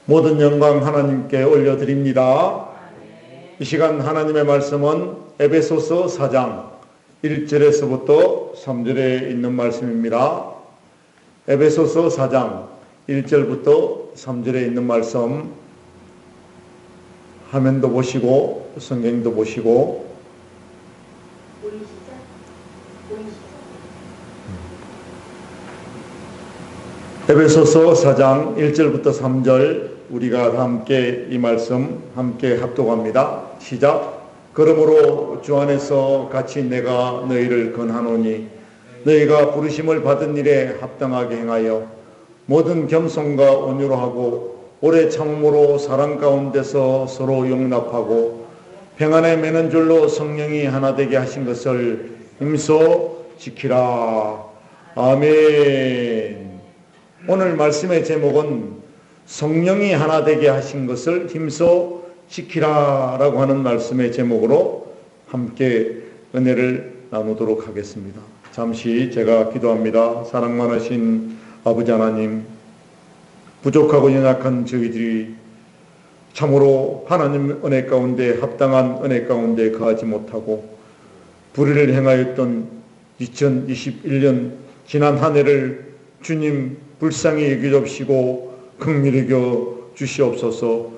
모든 영광 하나님께 올려드립니다. 이 시간 하나님의 말씀은 에베소서 4장 1절에서부터 3절에 있는 말씀입니다. 에베소서 4장 1절부터 3절에 있는 말씀, 화면도 보시고 성경도 보시고 에베소서 4장 1절부터 3절 우리가 다 함께 이 말씀 함께 합독합니다. 시작. 그러므로 주 안에서 같이 내가 너희를 권하노니 너희가 부르심을 받은 일에 합당하게 행하여 모든 겸손과 온유로 하고 오래 참음으로 사랑 가운데서 서로 용납하고 평안에 매는 줄로 성령이 하나 되게 하신 것을 힘써 지키라. 아멘. 오늘 말씀의 제목은 성령이 하나 되게 하신 것을 힘써 지키라 라고 하는 말씀의 제목으로 함께 은혜를 나누도록 하겠습니다. 잠시 제가 기도합니다. 사랑 많으신 아버지 하나님, 부족하고 연약한 저희들이 참으로 하나님 은혜 가운데 합당한 은혜 가운데 거하지 못하고 불의를 행하였던 2021년 지난 한 해를 주님 불쌍히 여겨주시고 긍휼히 여겨 주시옵소서.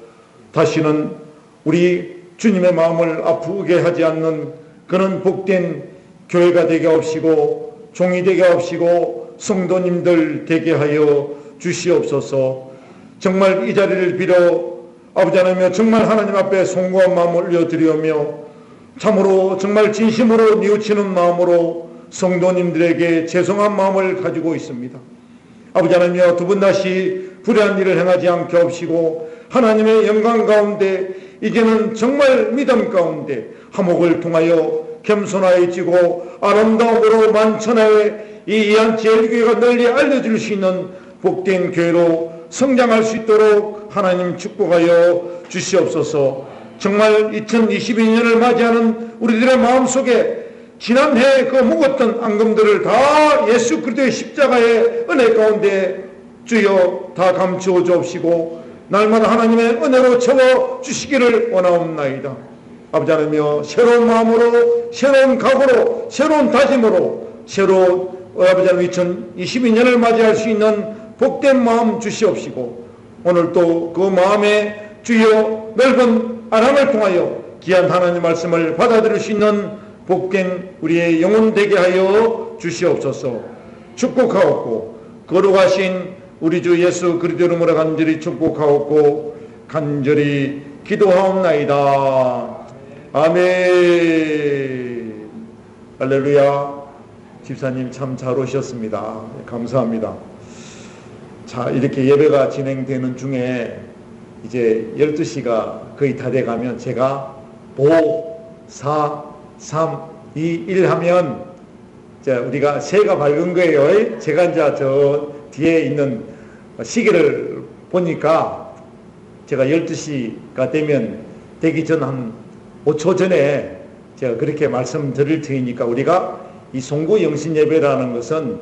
다시는 우리 주님의 마음을 아프게 하지 않는 그런 복된 교회가 되게 하옵시고 종이 되게 하옵시고 성도님들 되게 하여 주시옵소서. 정말 이 자리를 빌어 아버지 하나님, 정말 하나님 앞에 송구한 마음을 올려드리오며 참으로 정말 진심으로 뉘우치는 마음으로 성도님들에게 죄송한 마음을 가지고 있습니다. 아버지 하나님이여, 두 번 다시 불의한 일을 행하지 않게 하옵시고 하나님의 영광 가운데 이제는 정말 믿음 가운데 화목을 통하여 겸손하여지고 아름다움으로 만천하에 이 이한제일교회가 널리 알려줄 수 있는 복된 교회로 성장할 수 있도록 하나님 축복하여 주시옵소서. 정말 2022년을 맞이하는 우리들의 마음속에 지난해 그 묵었던 앙금들을 다 예수 그리스도의 십자가의 은혜 가운데 주여 다 감추어 주옵시고 날마다 하나님의 은혜로 채워 주시기를 원하옵나이다. 아버지 하나님이여, 새로운 마음으로 새로운 각오로 새로운 다짐으로 새로운 아버지 하나님 2022년을 맞이할 수 있는 복된 마음 주시옵시고 오늘도 그 마음에 주여 넓은 아랑을 통하여 귀한 하나님 말씀을 받아들일 수 있는 복된 우리의 영혼 되게 하여 주시옵소서. 축복하옵고 거룩하신 우리 주 예수 그리스도 이름으로 간절히 축복하옵고 간절히 기도하옵나이다. 아멘. 할렐루야. 집사님 참 잘 오셨습니다. 감사합니다. 자, 이렇게 예배가 진행되는 중에 이제 12시가 거의 다 돼가면 제가 5, 4, 3, 2, 1 하면 자, 우리가 새가 밝은 거예요. 제가 이제 저 뒤에 있는 시계를 보니까 제가 12시가 되면 되기 전 한 5초 전에 제가 그렇게 말씀드릴 테니까 우리가 이 송구 영신 예배라는 것은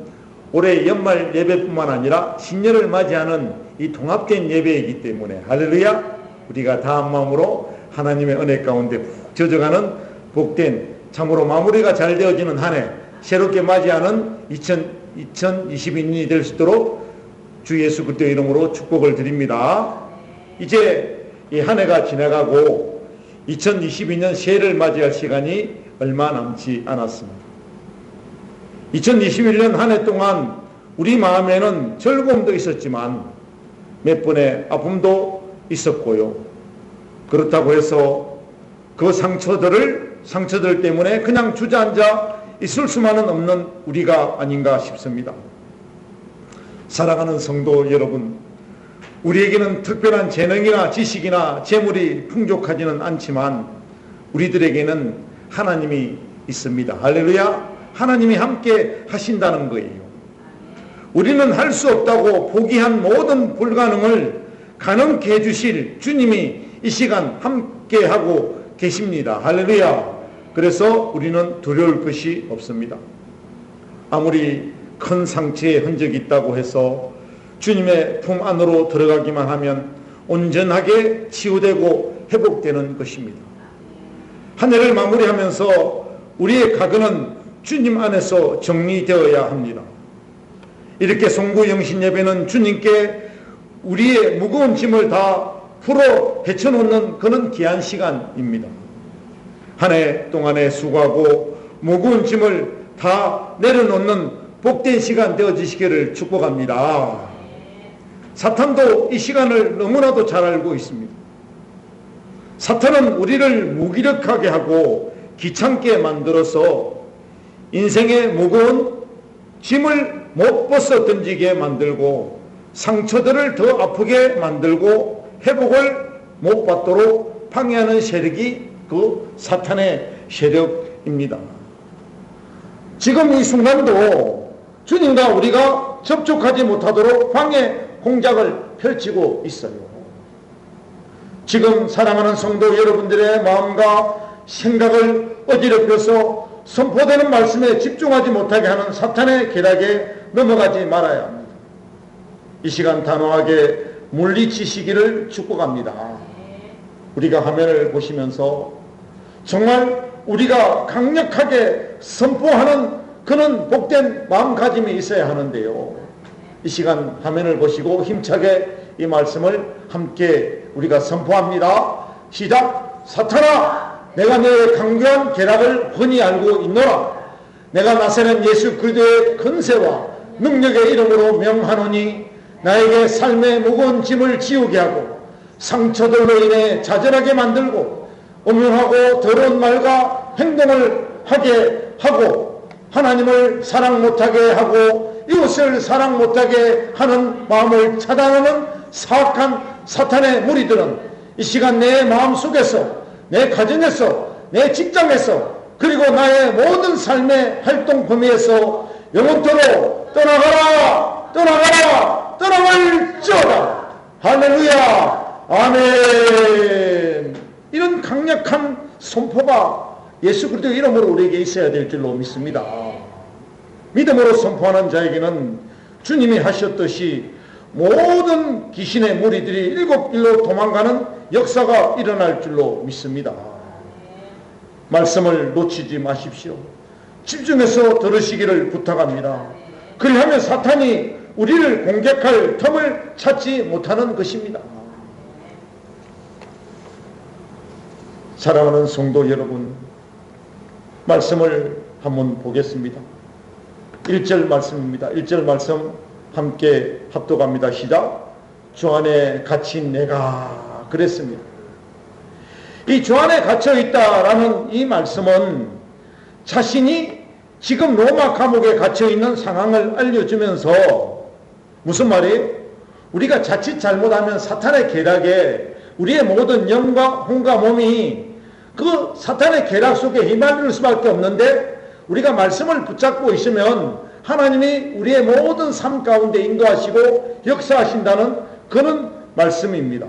올해 연말 예배뿐만 아니라 신년을 맞이하는 이 통합된 예배이기 때문에 할렐루야, 우리가 다 한 마음으로 하나님의 은혜 가운데 푹 젖어가는 복된 참으로 마무리가 잘 되어지는 한 해 새롭게 맞이하는 2022년이 될 수 있도록 주 예수 그리스도의 이름으로 축복을 드립니다. 이제 이 한 해가 지나가고 2022년 새해를 맞이할 시간이 얼마 남지 않았습니다. 2021년 한 해 동안 우리 마음에는 즐거움도 있었지만 몇 번의 아픔도 있었고요. 그렇다고 해서 그 상처들 때문에 그냥 주저앉아 있을 수만은 없는 우리가 아닌가 싶습니다. 사랑하는 성도 여러분, 우리에게는 특별한 재능이나 지식이나 재물이 풍족하지는 않지만 우리들에게는 하나님이 있습니다. 할렐루야. 하나님이 함께 하신다는 거예요. 우리는 할 수 없다고 포기한 모든 불가능을 가능케 해주실 주님이 이 시간 함께 하고 계십니다. 할렐루야. 그래서 우리는 두려울 것이 없습니다. 아무리 큰 상처의 흔적이 있다고 해서 주님의 품 안으로 들어가기만 하면 온전하게 치유되고 회복되는 것입니다. 한 해를 마무리하면서 우리의 가근은 주님 안에서 정리되어야 합니다. 이렇게 송구 영신 예배는 주님께 우리의 무거운 짐을 다 풀어 헤쳐놓는 그런 귀한 시간입니다. 한 해 동안에 수고하고 무거운 짐을 다 내려놓는 복된 시간 되어지시기를 축복합니다. 사탄도 이 시간을 너무나도 잘 알고 있습니다. 사탄은 우리를 무기력하게 하고 귀찮게 만들어서 인생의 무거운 짐을 못 벗어 던지게 만들고 상처들을 더 아프게 만들고 회복을 못 받도록 방해하는 세력이 그 사탄의 세력입니다. 지금 이 순간도 주님과 우리가 접촉하지 못하도록 방해 공작을 펼치고 있어요. 지금 사랑하는 성도 여러분들의 마음과 생각을 어지럽혀서 선포되는 말씀에 집중하지 못하게 하는 사탄의 계략에 넘어가지 말아야 합니다. 이 시간 단호하게 물리치시기를 축복합니다. 우리가 화면을 보시면서 정말 우리가 강력하게 선포하는 그런 복된 마음가짐이 있어야 하는데요. 이 시간 화면을 보시고 힘차게 이 말씀을 함께 우리가 선포합니다. 시작! 사탄아, 내가 너의 강교한 계략을 훤히 알고 있노라. 내가 나서는 예수 그리스도의 권세와 능력의 이름으로 명하노니 나에게 삶의 무거운 짐을 지우게 하고 상처들로 인해 좌절하게 만들고 음흉하고 더러운 말과 행동을 하게 하고 하나님을 사랑 못하게 하고 이웃을 사랑 못하게 하는 마음을 차단하는 사악한 사탄의 무리들은 이 시간 내 마음속에서, 내 가정에서, 내 직장에서, 그리고 나의 모든 삶의 활동 범위에서 영원토록 떠나가라, 떠나가라, 떠나갈지어다. 할렐루야, 아멘. 이런 강력한 선포가 예수 그리스도 이름으로 우리에게 있어야 될 줄로 믿습니다. 믿음으로 선포하는 자에게는 주님이 하셨듯이 모든 귀신의 무리들이 일곱 길로 도망가는 역사가 일어날 줄로 믿습니다. 말씀을 놓치지 마십시오. 집중해서 들으시기를 부탁합니다. 그리하면 사탄이 우리를 공격할 틈을 찾지 못하는 것입니다. 사랑하는 성도 여러분, 말씀을 한번 보겠습니다. 1절 말씀입니다. 1절 말씀 함께 합독합니다. 시작. 주 안에 갇힌 내가 그랬습니다. 이 주 안에 갇혀 있다라는 이 말씀은 자신이 지금 로마 감옥에 갇혀 있는 상황을 알려주면서 무슨 말이에요? 우리가 자칫 잘못하면 사탄의 계략에 우리의 모든 영과 혼과 몸이 그 사탄의 계략 속에 휘말릴 수밖에 없는데 우리가 말씀을 붙잡고 있으면 하나님이 우리의 모든 삶 가운데 인도하시고 역사하신다는 그런 말씀입니다.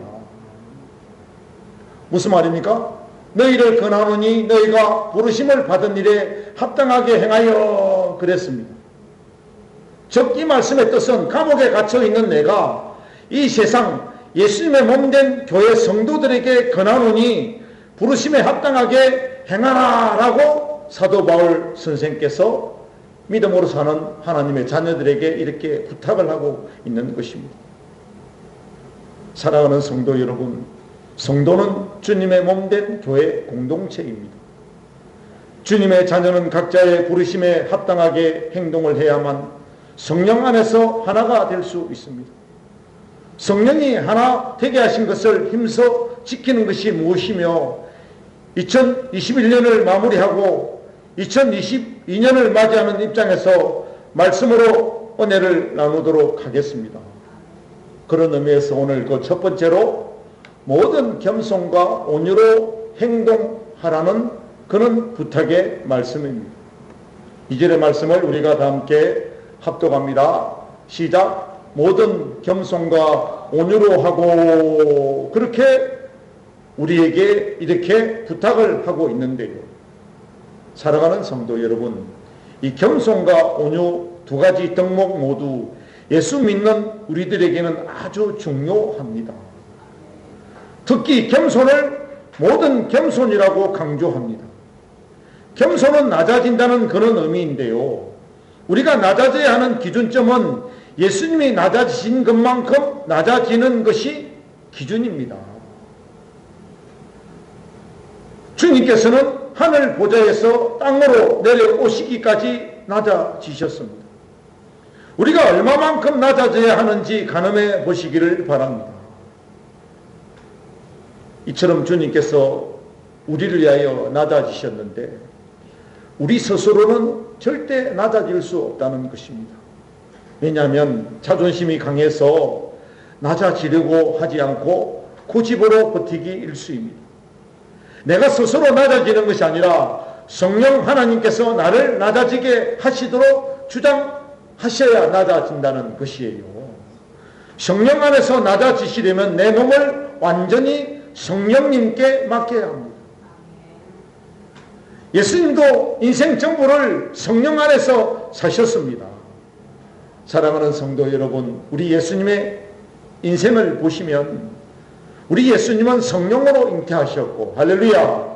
무슨 말입니까? 너희를 권하노니 너희가 부르심을 받은 일에 합당하게 행하여 그랬습니다. 즉 이 말씀의 뜻은 감옥에 갇혀 있는 내가 이 세상 예수님의 몸된 교회 성도들에게 권하노니 부르심에 합당하게 행하라 라고 사도 바울 선생께서 믿음으로 사는 하나님의 자녀들에게 이렇게 부탁을 하고 있는 것입니다. 사랑하는 성도 여러분, 성도는 주님의 몸된 교회 공동체입니다. 주님의 자녀는 각자의 부르심에 합당하게 행동을 해야만 성령 안에서 하나가 될 수 있습니다. 성령이 하나 되게 하신 것을 힘써 지키는 것이 무엇이며 2021년을 마무리하고 2022년을 맞이하는 입장에서 말씀으로 은혜를 나누도록 하겠습니다. 그런 의미에서 오늘 그 첫 번째로 모든 겸손과 온유로 행동하라는 그런 부탁의 말씀입니다. 2절의 말씀을 우리가 다 함께 합독합니다. 시작. 모든 겸손과 온유로 하고 그렇게 우리에게 이렇게 부탁을 하고 있는데요. 사랑하는 성도 여러분, 이 겸손과 온유 두 가지 덕목 모두 예수 믿는 우리들에게는 아주 중요합니다. 특히 겸손을 모든 겸손이라고 강조합니다. 겸손은 낮아진다는 그런 의미인데요. 우리가 낮아져야 하는 기준점은 예수님이 낮아지신 것만큼 낮아지는 것이 기준입니다. 주님께서는 하늘 보좌에서 땅으로 내려오시기까지 낮아지셨습니다. 우리가 얼마만큼 낮아져야 하는지 가늠해 보시기를 바랍니다. 이처럼 주님께서 우리를 위하여 낮아지셨는데 우리 스스로는 절대 낮아질 수 없다는 것입니다. 왜냐하면 자존심이 강해서 낮아지려고 하지 않고 고집으로 버티기 일쑤입니다. 내가 스스로 낮아지는 것이 아니라 성령 하나님께서 나를 낮아지게 하시도록 주장하셔야 낮아진다는 것이에요. 성령 안에서 낮아지시려면 내 몸을 완전히 성령님께 맡겨야 합니다. 예수님도 인생 전부를 성령 안에서 사셨습니다. 사랑하는 성도 여러분, 우리 예수님의 인생을 보시면 우리 예수님은 성령으로 잉태하셨고, 할렐루야.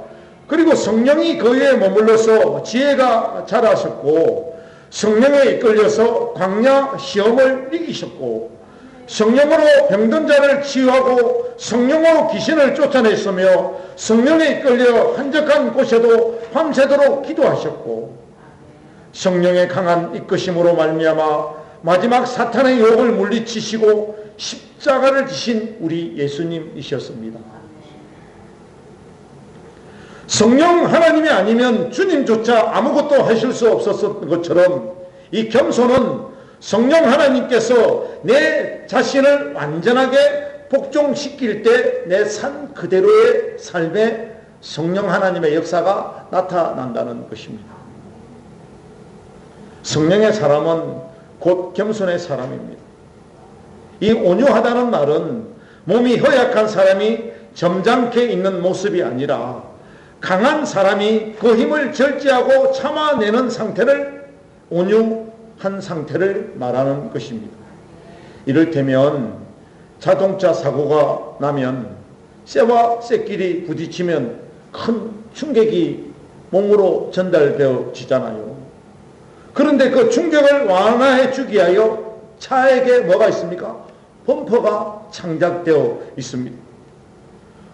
그리고 성령이 그 위에 머물러서 지혜가 자라셨고, 성령에 이끌려서 광야 시험을 이기셨고, 성령으로 병든 자를 치유하고 성령으로 귀신을 쫓아냈으며 성령에 이끌려 한적한 곳에도 밤새도록 기도하셨고, 성령의 강한 이끄심으로 말미암아 마지막 사탄의 유혹을 물리치시고 십자가를 지신 우리 예수님이셨습니다. 성령 하나님이 아니면 주님조차 아무것도 하실 수 없었던 것처럼 이 겸손은 성령 하나님께서 내 자신을 완전하게 복종시킬 때 내 산 그대로의 삶에 성령 하나님의 역사가 나타난다는 것입니다. 성령의 사람은 곧 겸손의 사람입니다. 이 온유하다는 말은 몸이 허약한 사람이 점잖게 있는 모습이 아니라 강한 사람이 그 힘을 절제하고 참아내는 상태를 온유한 상태를 말하는 것입니다. 이를테면 자동차 사고가 나면 쇠와 쇠끼리 부딪히면 큰 충격이 몸으로 전달되어지잖아요. 그런데 그 충격을 완화해 주기 위하여 차에게 뭐가 있습니까? 범퍼가 장착되어 있습니다.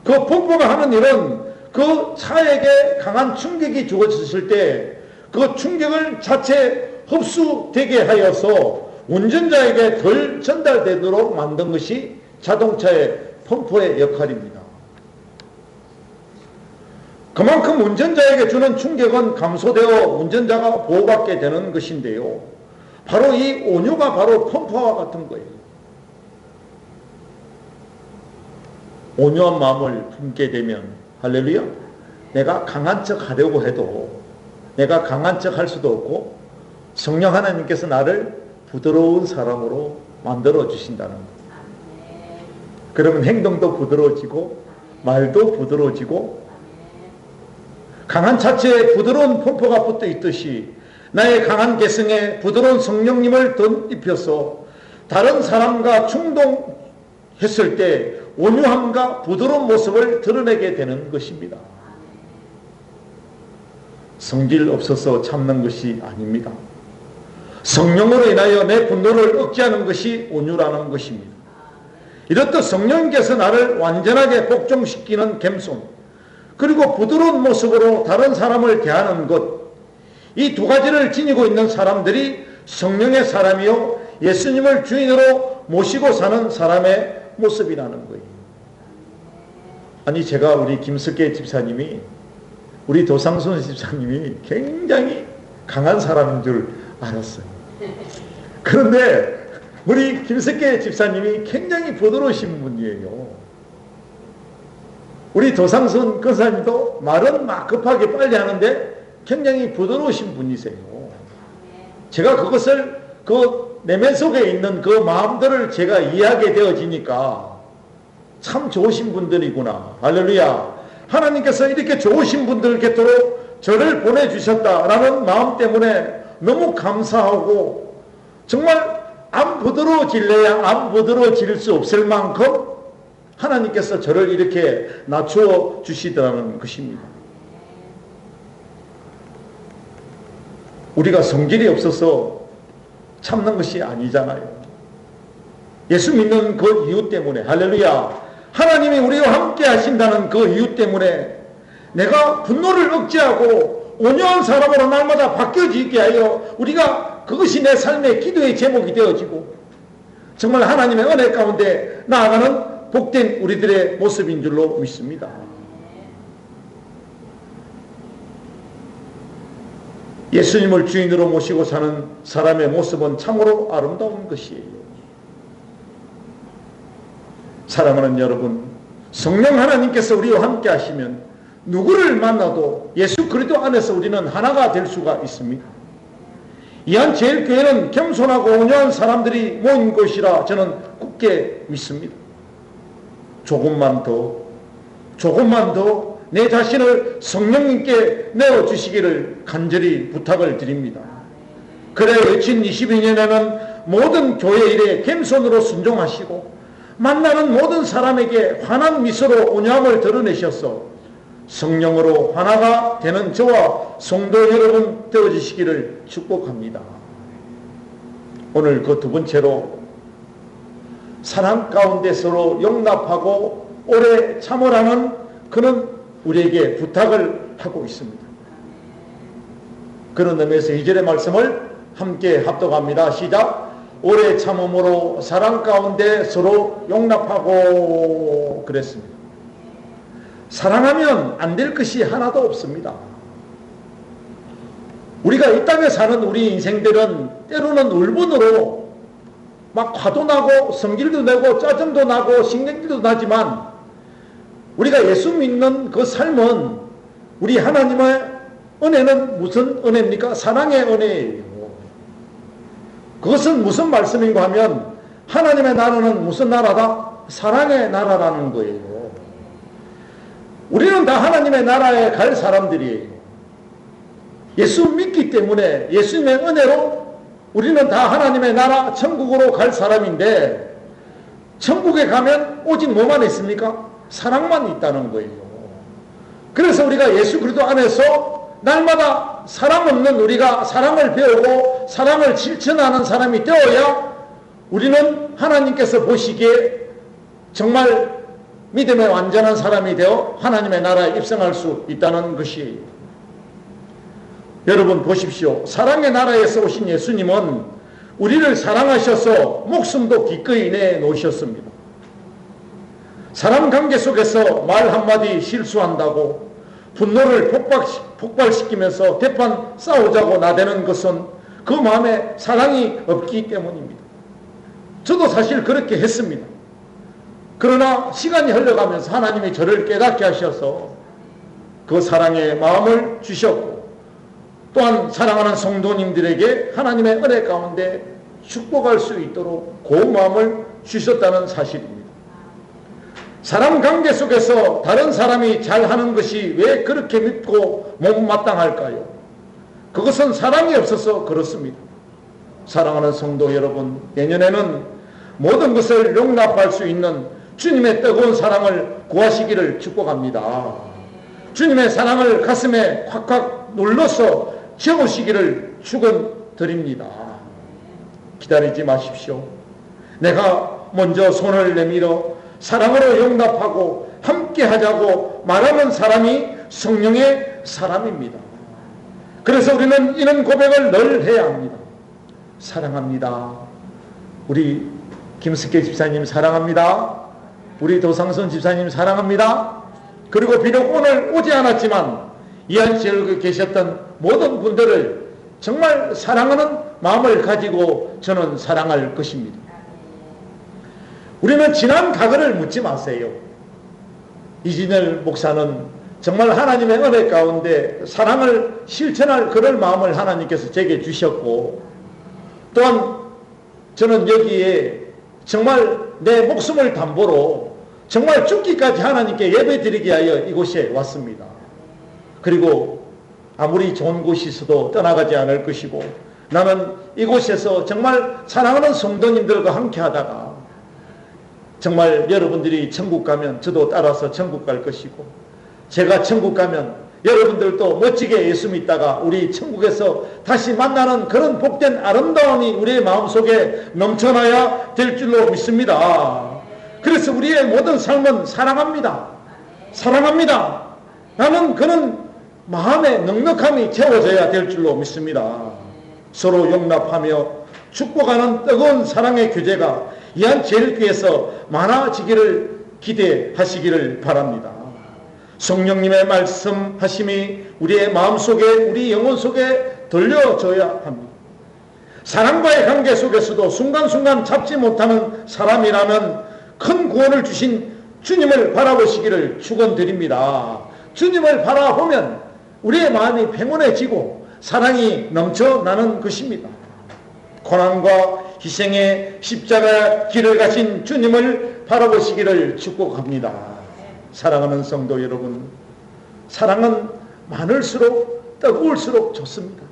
그 범퍼가 하는 일은 그 차에게 강한 충격이 주어졌을 때 그 충격을 자체 흡수되게 하여서 운전자에게 덜 전달되도록 만든 것이 자동차의 범퍼의 역할입니다. 그만큼 운전자에게 주는 충격은 감소되어 운전자가 보호받게 되는 것인데요. 바로 이 온유가 바로 펌프와 같은 거예요. 온유한 마음을 품게 되면 할렐루야, 내가 강한 척 하려고 해도 내가 강한 척 할 수도 없고 성령 하나님께서 나를 부드러운 사람으로 만들어 주신다는 거예요. 그러면 행동도 부드러워지고 말도 부드러워지고 강한 차체에 부드러운 펌프가 붙어 있듯이 나의 강한 개성에 부드러운 성령님을 덧입혀서 다른 사람과 충동했을 때 온유함과 부드러운 모습을 드러내게 되는 것입니다. 성질 없어서 참는 것이 아닙니다. 성령으로 인하여 내 분노를 억제하는 것이 온유라는 것입니다. 이렇듯 성령께서 나를 완전하게 복종시키는 겸손, 그리고 부드러운 모습으로 다른 사람을 대하는 것, 이 두 가지를 지니고 있는 사람들이 성령의 사람이요 예수님을 주인으로 모시고 사는 사람의 모습이라는 거예요. 아니, 제가 우리 김석계 집사님이, 우리 도상순 집사님이 굉장히 강한 사람인 줄 알았어요. 그런데 우리 김석계 집사님이 굉장히 부드러우신 분이에요. 우리 도상순 권사님도 말은 막 급하게 빨리 하는데 굉장히 부드러우신 분이세요. 제가 그것을 그 내면 속에 있는 그 마음들을 제가 이해하게 되어지니까 참 좋으신 분들이구나. 할렐루야. 하나님께서 이렇게 좋으신 분들 곁으로 저를 보내주셨다라는 마음 때문에 너무 감사하고, 정말 안 부드러워질래야 안 부드러워질 수 없을 만큼 하나님께서 저를 이렇게 낮추어 주시더라는 것입니다. 우리가 성질이 없어서 참는 것이 아니잖아요. 예수 믿는 그 이유 때문에, 할렐루야, 하나님이 우리와 함께 하신다는 그 이유 때문에 내가 분노를 억제하고 온유한 사람으로 날마다 바뀌어지게 하여 우리가, 그것이 내 삶의 기도의 제목이 되어지고 정말 하나님의 은혜 가운데 나아가는 복된 우리들의 모습인 줄로 믿습니다. 예수님을 주인으로 모시고 사는 사람의 모습은 참으로 아름다운 것이에요. 사랑하는 여러분, 성령 하나님께서 우리와 함께 하시면 누구를 만나도 예수 그리스도 안에서 우리는 하나가 될 수가 있습니다. 이한제일교회는 겸손하고 온유한 사람들이 모인 곳이라 저는 굳게 믿습니다. 조금만 더 내 자신을 성령님께 내어주시기를 간절히 부탁을 드립니다. 그래, 외친 22년에는 모든 교회 일에 겸손으로 순종하시고 만나는 모든 사람에게 환한 미소로 온유함을 드러내셔서 성령으로 하나가 되는 저와 성도 여러분 되어주시기를 축복합니다. 오늘 그 두 번째로, 사랑 가운데 서로 용납하고 오래 참으라는 그는 우리에게 부탁을 하고 있습니다. 그런 의미에서 2절의 말씀을 함께 합독합니다. 시작. 오래 참음으로 사랑 가운데 서로 용납하고 그랬습니다. 사랑하면 안 될 것이 하나도 없습니다. 우리가 이 땅에 사는 우리 인생들은 때로는 울분으로 막 화도 나고 성질도 내고 짜증도 나고 신경질도 나지만, 우리가 예수 믿는 그 삶은, 우리 하나님의 은혜는 무슨 은혜입니까? 사랑의 은혜예요. 그것은 무슨 말씀인가 하면, 하나님의 나라는 무슨 나라다? 사랑의 나라라는 거예요. 우리는 다 하나님의 나라에 갈 사람들이에요. 예수 믿기 때문에, 예수님의 은혜로 우리는 다 하나님의 나라 천국으로 갈 사람인데, 천국에 가면 오직 뭐만 있습니까? 사랑만 있다는 거예요. 그래서 우리가 예수 그리스도 안에서 날마다 사랑 없는 우리가 사랑을 배우고 사랑을 실천하는 사람이 되어야 우리는 하나님께서 보시기에 정말 믿음의 완전한 사람이 되어 하나님의 나라에 입성할 수 있다는 것이에요. 여러분 보십시오. 사랑의 나라에서 오신 예수님은 우리를 사랑하셔서 목숨도 기꺼이 내놓으셨습니다. 사람 관계 속에서 말 한마디 실수한다고 분노를 폭발시키면서 대판 싸우자고 나대는 것은 그 마음에 사랑이 없기 때문입니다. 저도 사실 그렇게 했습니다. 그러나 시간이 흘러가면서 하나님이 저를 깨닫게 하셔서 그 사랑의 마음을 주셨고, 또한 사랑하는 성도님들에게 하나님의 은혜 가운데 축복할 수 있도록 고운 마음을 주셨다는 사실입니다. 사람 관계 속에서 다른 사람이 잘하는 것이 왜 그렇게 밉고 못마땅할까요? 그것은 사랑이 없어서 그렇습니다. 사랑하는 성도 여러분, 내년에는 모든 것을 용납할 수 있는 주님의 뜨거운 사랑을 구하시기를 축복합니다. 주님의 사랑을 가슴에 콱콱 눌러서 채우시기를 축원드립니다. 기다리지 마십시오. 내가 먼저 손을 내밀어 사랑으로 용납하고 함께 하자고 말하는 사람이 성령의 사람입니다. 그래서 우리는 이런 고백을 늘 해야 합니다. 사랑합니다. 우리 김숙계 집사님 사랑합니다. 우리 도상선 집사님 사랑합니다. 그리고 비록 오늘 오지 않았지만 이한시에 계셨던 모든 분들을 정말 사랑하는 마음을 가지고 저는 사랑할 것입니다. 우리는 지난 과거를 묻지 마세요. 이진열 목사는 정말 하나님의 은혜 가운데 사랑을 실천할 그럴 마음을 하나님께서 제게 주셨고, 또한 저는 여기에 정말 내 목숨을 담보로 정말 죽기까지 하나님께 예배드리게 하여 이곳에 왔습니다. 그리고 아무리 좋은 곳이 있어도 떠나가지 않을 것이고, 나는 이곳에서 정말 사랑하는 성도님들과 함께 하다가 정말 여러분들이 천국 가면 저도 따라서 천국 갈 것이고, 제가 천국 가면 여러분들도 멋지게 예수 믿다가 우리 천국에서 다시 만나는 그런 복된 아름다움이 우리의 마음속에 넘쳐나야 될 줄로 믿습니다. 그래서 우리의 모든 삶은 사랑합니다. 사랑합니다. 나는 그런 마음의 넉넉함이 채워져야 될 줄로 믿습니다. 서로 용납하며 축복하는 뜨거운 사랑의 교제가 이한제일교회에서 많아지기를 기대하시기를 바랍니다. 성령님의 말씀하심이 우리의 마음속에, 우리 영혼 속에 들려줘야 합니다. 사랑과의 관계 속에서도 순간순간 잡지 못하는 사람이라는 큰 구원을 주신 주님을 바라보시기를 축원드립니다. 주님을 바라보면 우리의 마음이 평온해지고 사랑이 넘쳐나는 것입니다. 고난과 희생의 십자가 길을 가신 주님을 바라보시기를 축복합니다. 사랑하는 성도 여러분, 사랑은 많을수록 뜨거울수록 좋습니다.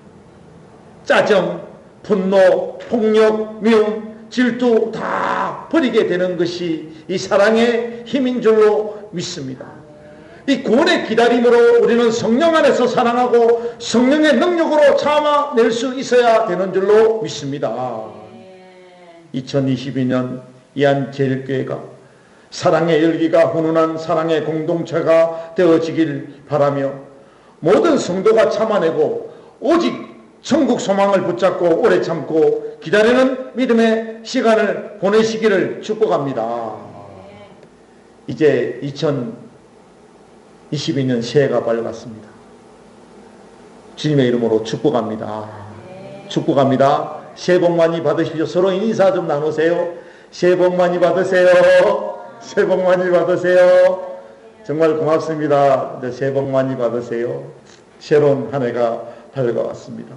짜증, 분노, 폭력, 미움, 질투 다 버리게 되는 것이 이 사랑의 힘인 줄로 믿습니다. 이 구원의 기다림으로 우리는 성령 안에서 사랑하고 성령의 능력으로 참아낼 수 있어야 되는 줄로 믿습니다. 2022년 이한제일교회가 사랑의 열기가 훈훈한 사랑의 공동체가 되어지길 바라며 모든 성도가 참아내고 오직 천국 소망을 붙잡고 오래 참고 기다리는 믿음의 시간을 보내시기를 축복합니다. 이제 2022년 새해가 밝았습니다. 주님의 이름으로 축복합니다. 축복합니다. 새해 복 많이 받으십시오. 서로 인사 좀 나누세요. 새해 복 많이 받으세요. 새해 복 많이 받으세요. 정말 고맙습니다. 새해 복 많이 받으세요. 새로운 한 해가 밝아왔습니다.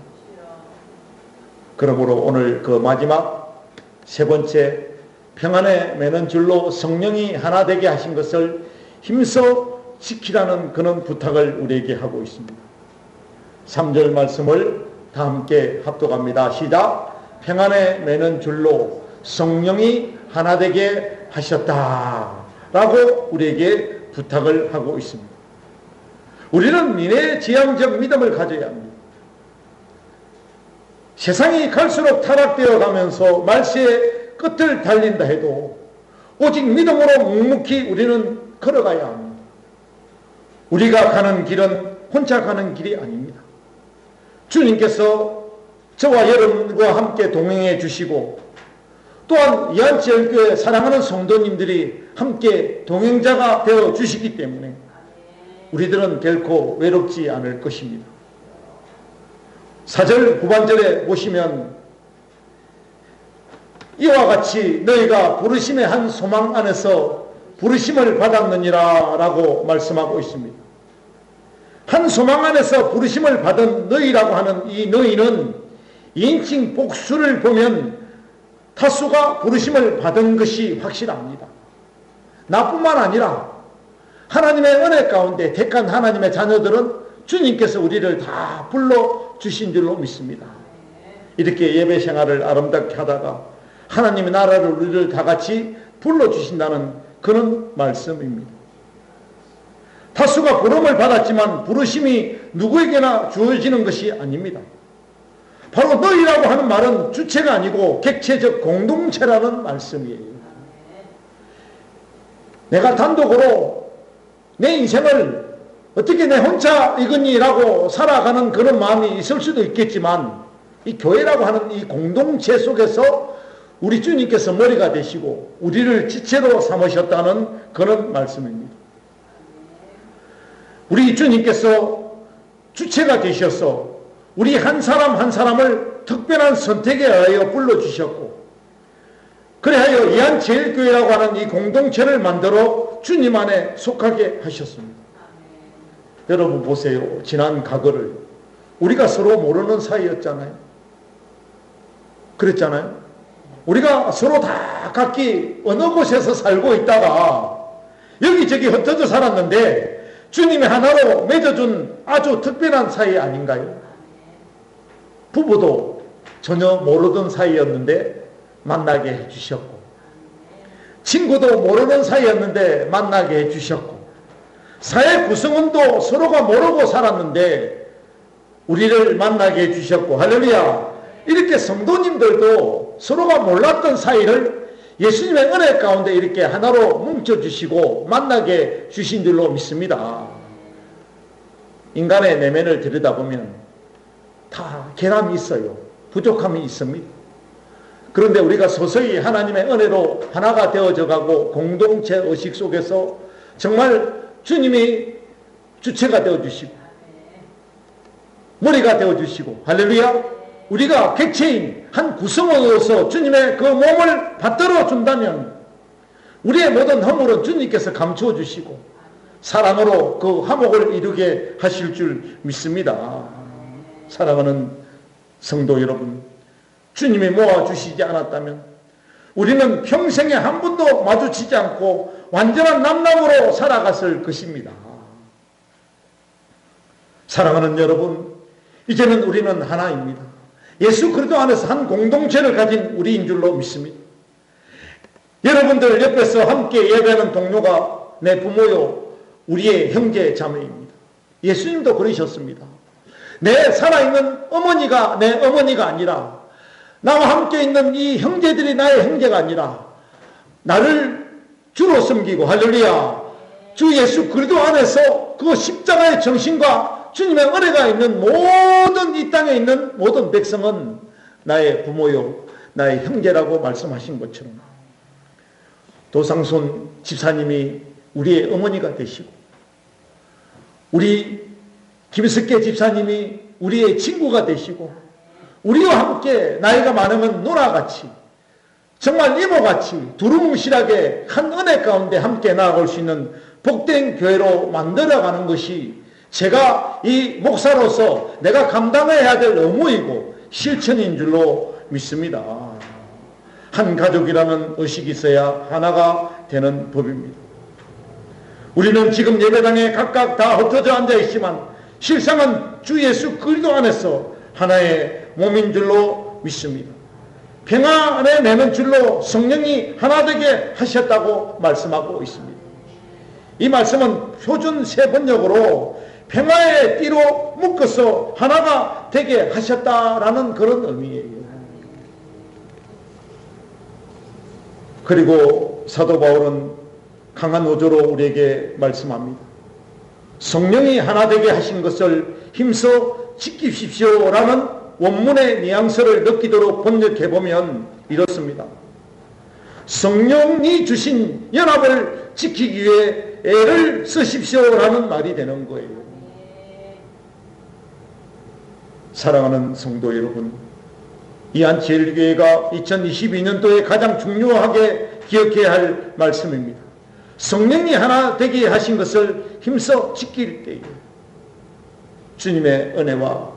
그러므로 오늘 그 마지막 세 번째 평안에 매는 줄로 성령이 하나 되게 하신 것을 힘써 지키라는 그런 부탁을 우리에게 하고 있습니다. 3절 말씀을 다 함께 합독합니다. 시작. 평안에 매는 줄로 성령이 하나 되게 하셨다 라고 우리에게 부탁을 하고 있습니다. 우리는 미래지향적 믿음을 가져야 합니다. 세상이 갈수록 타락되어 가면서 말세의 끝을 달린다 해도 오직 믿음으로 묵묵히 우리는 걸어가야 합니다. 우리가 가는 길은 혼자 가는 길이 아닙니다. 주님께서 저와 여러분과 함께 동행해 주시고 또한 이한제일교회 사랑하는 성도님들이 함께 동행자가 되어 주시기 때문에 우리들은 결코 외롭지 않을 것입니다. 4절 후반절에 보시면 이와 같이 너희가 부르심의 한 소망 안에서 부르심을 받았느니라 라고 말씀하고 있습니다. 한 소망 안에서 부르심을 받은 너희라고 하는 이 너희는 인칭 복수를 보면 다수가 부르심을 받은 것이 확실합니다. 나뿐만 아니라 하나님의 은혜 가운데 택한 하나님의 자녀들은 주님께서 우리를 다 불러주신 줄로 믿습니다. 이렇게 예배 생활을 아름답게 하다가 하나님의 나라를 우리를 다 같이 불러주신다는 그런 말씀입니다. 다수가 부름을 받았지만 부르심이 누구에게나 주어지는 것이 아닙니다. 바로 너희라고 하는 말은 주체가 아니고 객체적 공동체라는 말씀이에요. 내가 단독으로 내 인생을 어떻게 내 혼자 이거니라고 살아가는 그런 마음이 있을 수도 있겠지만 이 교회라고 하는 이 공동체 속에서 우리 주님께서 머리가 되시고 우리를 지체로 삼으셨다는 그런 말씀입니다. 우리 주님께서 주체가 되셔서 우리 한 사람 한 사람을 특별한 선택에 의하여 불러주셨고 그래하여 이한제일교회라고 하는 이 공동체를 만들어 주님 안에 속하게 하셨습니다. 여러분 보세요. 지난 과거를 우리가 서로 모르는 사이였잖아요. 그랬잖아요. 우리가 서로 다 각기 어느 곳에서 살고 있다가 여기저기 흩어져 살았는데 주님의 하나로 맺어준 아주 특별한 사이 아닌가요? 부부도 전혀 모르던 사이였는데 만나게 해주셨고 친구도 모르는 사이였는데 만나게 해주셨고, 사회 구성원도 서로가 모르고 살았는데 우리를 만나게 해주셨고, 할렐루야. 이렇게 성도님들도 서로가 몰랐던 사이를 예수님의 은혜 가운데 이렇게 하나로 뭉쳐주시고 만나게 주신 줄로 믿습니다. 인간의 내면을 들여다보면 다 결함이 있어요. 부족함이 있습니다. 그런데 우리가 서서히 하나님의 은혜로 하나가 되어져 가고 공동체 의식 속에서 정말 주님이 주체가 되어주시고 머리가 되어주시고, 할렐루야, 우리가 객체인 한 구성원으로서 주님의 그 몸을 받들어 준다면 우리의 모든 허물은 주님께서 감추어 주시고 사랑으로 그 화목을 이루게 하실 줄 믿습니다. 사랑하는 성도 여러분, 주님이 모아주시지 않았다면 우리는 평생에 한 번도 마주치지 않고 완전한 남남으로 살아갔을 것입니다. 사랑하는 여러분, 이제는 우리는 하나입니다. 예수 그리스도 안에서 한 공동체를 가진 우리인 줄로 믿습니다. 여러분들 옆에서 함께 예배하는 동료가 내 부모요, 우리의 형제 자매입니다. 예수님도 그러셨습니다. 내 살아있는 어머니가 내 어머니가 아니라, 나와 함께 있는 이 형제들이 나의 형제가 아니라 나를 주로 섬기고, 할렐루야, 주 예수 그리스도 안에서 그 십자가의 정신과 주님의 은혜가 있는 모든 이 땅에 있는 모든 백성은 나의 부모요, 나의 형제라고 말씀하신 것처럼 도상손 집사님이 우리의 어머니가 되시고, 우리 김석계 집사님이 우리의 친구가 되시고, 우리와 함께 나이가 많으면 누나같이, 정말 이모같이 두루뭉실하게 한 은혜 가운데 함께 나아갈 수 있는 복된 교회로 만들어가는 것이 제가 이 목사로서 내가 감당해야 될 의무이고 실천인 줄로 믿습니다. 한 가족이라는 의식이 있어야 하나가 되는 법입니다. 우리는 지금 예배당에 각각 다 흩어져 앉아 있지만 실상은 주 예수 그리스도 안에서 하나의 몸인 줄로 믿습니다. 평안에 내는 줄로 성령이 하나 되게 하셨다고 말씀하고 있습니다. 이 말씀은 표준 세번역으로 평화의 띠로 묶어서 하나가 되게 하셨다라는 그런 의미예요. 그리고 사도 바울은 강한 어조로 우리에게 말씀합니다. 성령이 하나 되게 하신 것을 힘써 지키십시오라는 원문의 뉘앙스를 느끼도록 번역해보면 이렇습니다. 성령이 주신 연합을 지키기 위해 애를 쓰십시오라는 말이 되는 거예요. 사랑하는 성도 여러분, 이한제일교회가 2022년도에 가장 중요하게 기억해야 할 말씀입니다. 성령이 하나 되게 하신 것을 힘써 지킬 때에 주님의 은혜와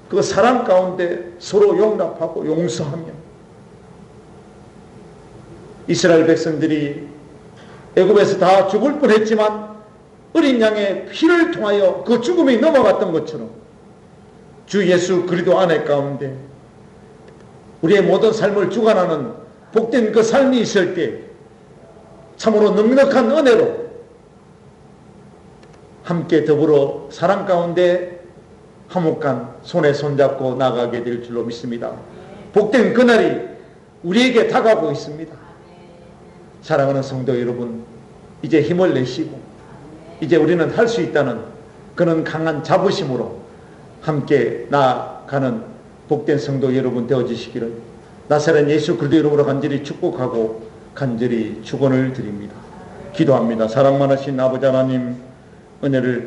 그 사랑 가운데 서로 용납하고 용서하며, 이스라엘 백성들이 애굽에서 다 죽을 뻔했지만 어린 양의 피를 통하여 그 죽음이 넘어갔던 것처럼 주 예수 그리스도 안에 가운데 우리의 모든 삶을 주관하는 복된 그 삶이 있을 때 참으로 넉넉한 은혜로 함께 더불어 사랑 가운데 화목한 손에 손잡고 나가게 될 줄로 믿습니다. 복된 그날이 우리에게 다가오고 있습니다. 사랑하는 성도 여러분, 이제 힘을 내시고 이제 우리는 할 수 있다는 그런 강한 자부심으로 함께 나아가는 복된 성도 여러분 되어주시기를 나사렛 예수 그리스도 이름으로 간절히 축복하고 간절히 축원을 드립니다. 기도합니다. 사랑 많으신 아버지 하나님, 은혜를